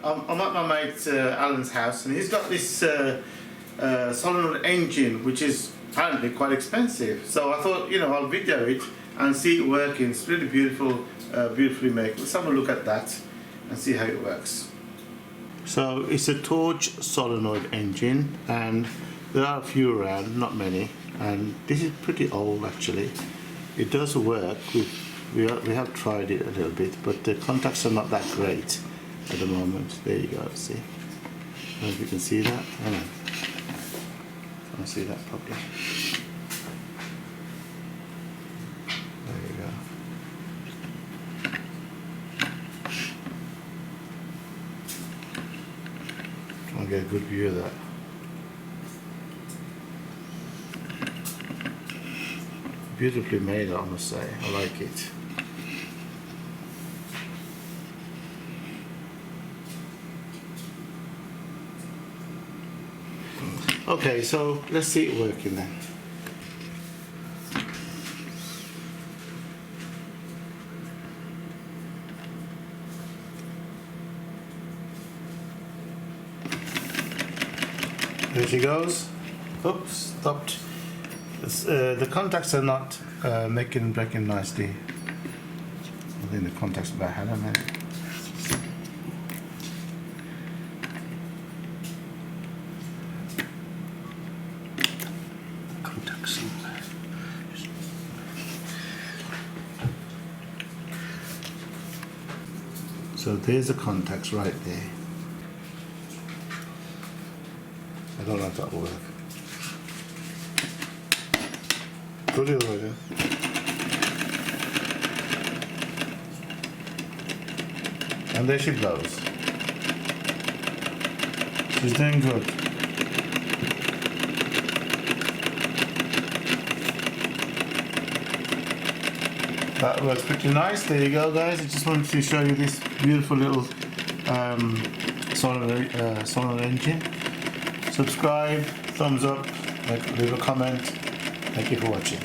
I'm at my mate Alan's house, and he's got this Solenoid engine, which is apparently quite expensive. So I thought, I'll video it and see it working. It's really beautiful, beautifully made. Let's have a look at that and see how it works. So it's a torch solenoid engine, and there are a few around, not many, and this is pretty old actually. It does work. We have tried it a little bit, but the contacts are not that great at the moment. There you go, see? I don't know if you can see that. Hang on. Can't see that properly. There you go. Try and get a good view of that. Beautifully made, I must say. I like it. Okay, so let's see it working then. There she goes. Oops, stopped. The contacts are not breaking nicely. I think the contacts are about had on it. Contacts. So there's the contacts right there. I don't know if that'll work. Put it over there. And there she blows. She's doing good. That works pretty nice. There you go, guys. I just wanted to show you this beautiful little solenoid engine. Subscribe, thumbs up, leave a comment. Thank you for watching.